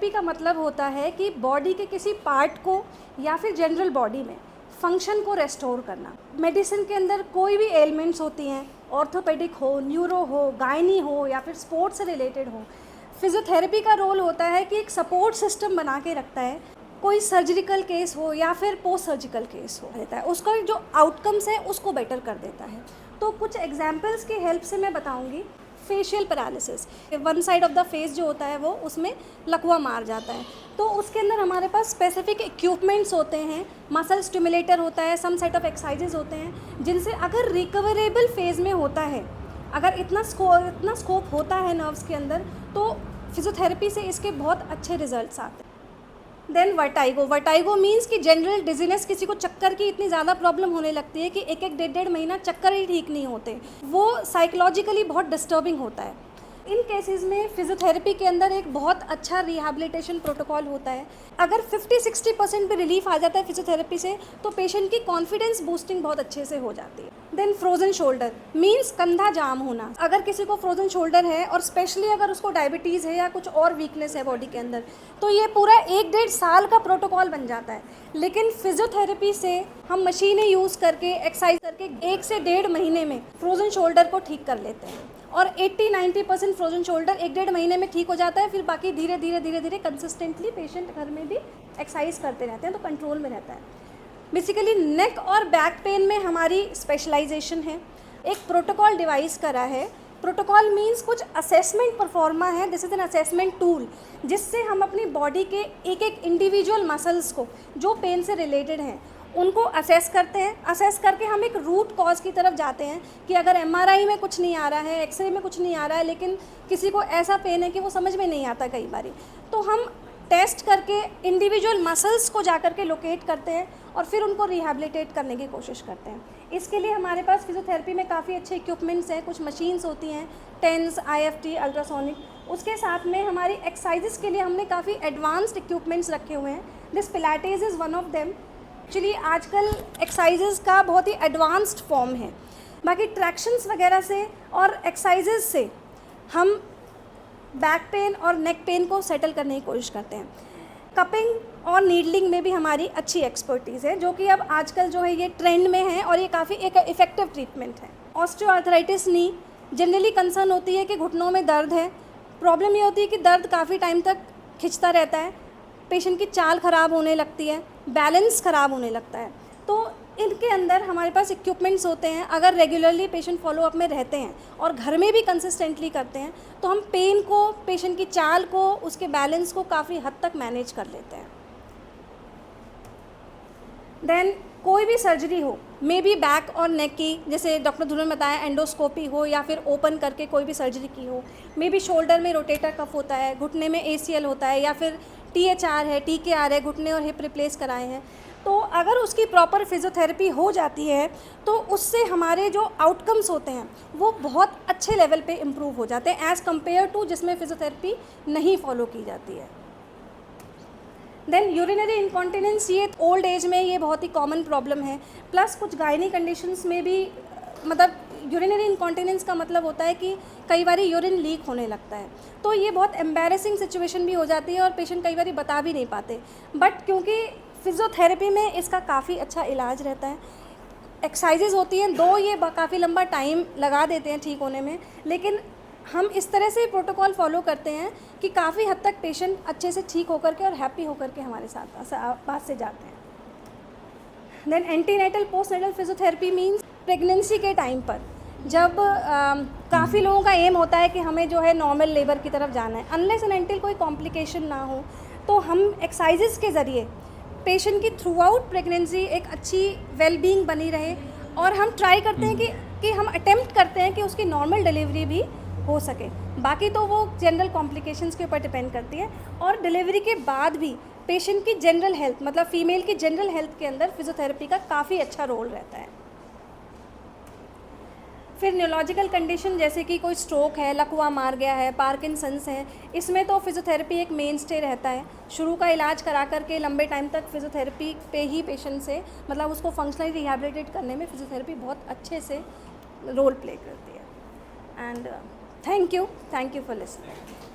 Physiotherapy का मतलब होता है कि बॉडी के किसी पार्ट को या फिर जनरल बॉडी में फंक्शन को रेस्टोर करना। मेडिसिन के अंदर कोई भी एलिमेंट्स होती हैं, ऑर्थोपेडिक हो, न्यूरो हो, गायनी हो या फिर स्पोर्ट्स से रिलेटेड हो, फिजियोथेरेपी का रोल होता है कि एक सपोर्ट सिस्टम बना के रखता है। कोई सर्जिकल केस हो या फिर पोस्ट सर्जिकल केस हो रहता है, उसका जो आउटकम्स है उसको बेटर कर देता है। तो कुछ एग्जांपल्स की हेल्प से मैं बताऊंगी। Facial paralysis, one side of the face जो होता है वो उसमें लकवा मार जाता है, तो उसके अंदर हमारे पास स्पेसिफिक इक्विपमेंट्स होते हैं, मसल स्टिमुलेटर होता है, सम सेट ऑफ एक्सरसाइजेज होते हैं जिनसे अगर रिकवरेबल फेज़ में होता है, अगर इतना स्कोप होता है नर्व्स के अंदर, तो फिजियोथेरेपी से इसके बहुत अच्छे रिजल्ट्स आते हैं। देन वर्टाइगो मीन्स कि जनरल डिजीनेस, किसी को चक्कर की इतनी ज़्यादा प्रॉब्लम होने लगती है कि एक डेढ़ महीना चक्कर ही ठीक नहीं होते, वो साइकोलॉजिकली बहुत डिस्टर्बिंग होता है। इन केसेस में फिजियोथेरेपी के अंदर एक बहुत अच्छा रिहैबिलिटेशन प्रोटोकॉल होता है। अगर 50-60% भी रिलीफ आ जाता है फिजियोथेरेपी से, तो पेशेंट की कॉन्फिडेंस बूस्टिंग बहुत अच्छे से हो जाती है। देन फ्रोजन शोल्डर मीन्स कंधा जाम होना। अगर किसी को फ्रोजन शोल्डर है और स्पेशली अगर उसको डायबिटीज़ है या कुछ और वीकनेस है बॉडी के अंदर, तो ये पूरा 1-1.5 साल का प्रोटोकॉल बन जाता है। लेकिन फिजियोथेरेपी से हम मशीनें यूज़ करके, एक्सरसाइज करके 1 से 1.5 महीने में फ्रोजन शोल्डर को ठीक कर लेते हैं, और 80-90% फ्रोजन शोल्डर 1-1.5 महीने में ठीक हो जाता है। फिर बाकी धीरे धीरे कंसिस्टेंटली पेशेंट घर में भी एक्सरसाइज करते रहते हैं, तो कंट्रोल में रहता है। बेसिकली नेक और बैक पेन में हमारी स्पेशलाइजेशन है। एक प्रोटोकॉल डिवाइस करा है। प्रोटोकॉल मीन्स कुछ असेसमेंट परफॉर्मा है, this is an assessment tool, जिससे हम अपनी बॉडी के एक इंडिविजुअल मसल्स को जो पेन से रिलेटेड हैं उनको असेस करते हैं। असेस करके हम एक रूट कॉज की तरफ जाते हैं कि अगर एमआरआई में कुछ नहीं आ रहा है, एक्सरे में कुछ नहीं आ रहा है, लेकिन किसी को ऐसा पेन है कि वो समझ में नहीं आता कई बारी, तो हम टेस्ट करके इंडिविजुअल मसल्स को जा कर के लोकेट करते हैं और फिर उनको रिहैबिलिटेट करने की कोशिश करते हैं। इसके लिए हमारे पास फिजियोथेरेपी में काफ़ी अच्छे इक्विपमेंट्स हैं, कुछ मशीन्स होती हैं, टेंस, IFT, अल्ट्रासोनिक। उसके साथ में हमारी एक्सरसाइजेस के लिए हमने काफ़ी एडवांस्ड इक्विपमेंट्स रखे हुए हैं। This Pilates is one of them. Actually आजकल एक्सरसाइजेस का बहुत ही एडवांस्ड फॉर्म है। बाकी ट्रैक्शंस वगैरह से और एक्सरसाइजेस से हम बैक पेन और नेक पेन को सेटल करने की कोशिश करते हैं। कपिंग और नीडलिंग में भी हमारी अच्छी एक्सपर्टीज़ है, जो कि अब आजकल जो है ये ट्रेंड में है और ये काफ़ी एक इफ़ेक्टिव ट्रीटमेंट है। ऑस्टियोआर्थराइटिस नी जनरली कंसर्न होती है कि घुटनों में दर्द है। प्रॉब्लम ये होती है कि दर्द काफ़ी टाइम तक खिंचता रहता है, पेशेंट की चाल ख़राब होने लगती है, बैलेंस ख़राब होने लगता है। तो इनके अंदर हमारे पास इक्विपमेंट्स होते हैं। अगर रेगुलरली पेशेंट फॉलोअप में रहते हैं और घर में भी कंसिस्टेंटली करते हैं, तो हम पेन को, पेशेंट की चाल को, उसके बैलेंस को काफ़ी हद तक मैनेज कर लेते हैं। देन कोई भी सर्जरी हो, मे बी बैक और नेक की, जैसे डॉक्टर ध्रुव ने बताया, एंडोस्कोपी हो या फिर ओपन करके कोई भी सर्जरी की हो, मे बी शोल्डर में रोटेटर कफ होता है, घुटने में ACL होता है, या फिर THR है, TKR है, घुटने और हिप रिप्लेस कराए हैं, तो अगर उसकी प्रॉपर फिजियोथेरेपी हो जाती है तो उससे हमारे जो आउटकम्स होते हैं वो बहुत अच्छे लेवल पे इम्प्रूव हो जाते हैं, एज़ कम्पेयर टू जिसमें फिजियोथेरेपी नहीं फॉलो की जाती है। देन यूरिनरी इनकॉन्टिनेंस, ये ओल्ड एज में ये बहुत ही कॉमन प्रॉब्लम है। प्लस कुछ गायनी कंडीशंस में भी, मतलब यूरिनरी इनकॉन्टिनेंस का मतलब होता है कि कई बार यूरिन लीक होने लगता है, तो ये बहुत एम्बैरेसिंग सिचुएशन भी हो जाती है और पेशेंट कई बार बता भी नहीं पाते। बट क्योंकि फिजियोथेरेपी में इसका काफ़ी अच्छा इलाज रहता है, एक्सरसाइजेज होती हैं, दो ये काफ़ी लंबा टाइम लगा देते हैं ठीक होने में, लेकिन हम इस तरह से प्रोटोकॉल फॉलो करते हैं कि काफ़ी हद तक पेशेंट अच्छे से ठीक होकर के और हैप्पी होकर के हमारे साथ पास से जाते हैं। Then antenatal postnatal physiotherapy means pregnancy के टाइम पर जब काफ़ी लोगों का एम होता है कि हमें जो है नॉर्मल लेबर की तरफ जाना है, अनलेस एंड अनटिल कोई कॉम्प्लिकेशन ना हो, तो हम एक्सरसाइजेस के ज़रिए पेशेंट की थ्रू आउट प्रेगनेंसी एक अच्छी वेलबींग बनी रहे, और हम ट्राई करते हैं कि हम अटेम्प्ट करते हैं कि उसकी नॉर्मल डिलीवरी भी हो सके। बाकी तो वो जनरल कॉम्प्लिकेशंस के ऊपर डिपेंड करती है। और डिलीवरी के बाद भी पेशेंट की जनरल हेल्थ, मतलब फीमेल की जनरल हेल्थ के अंदर फिजियोथेरेपी का काफ़ी अच्छा रोल रहता है। फिर न्यूरोलॉजिकल कंडीशन जैसे कि कोई स्ट्रोक है, लकवा मार गया है, पार्किंसंस है, इसमें तो फिजियोथेरेपी एक मेन स्टे रहता है। शुरू का इलाज करा करके लंबे टाइम तक फिजियोथेरेपी पे ही पेशेंट से, मतलब उसको फंक्शनली रिहैबिलिटेट करने में फिजियोथेरेपी बहुत अच्छे से रोल प्ले करती है। And thank you for listening.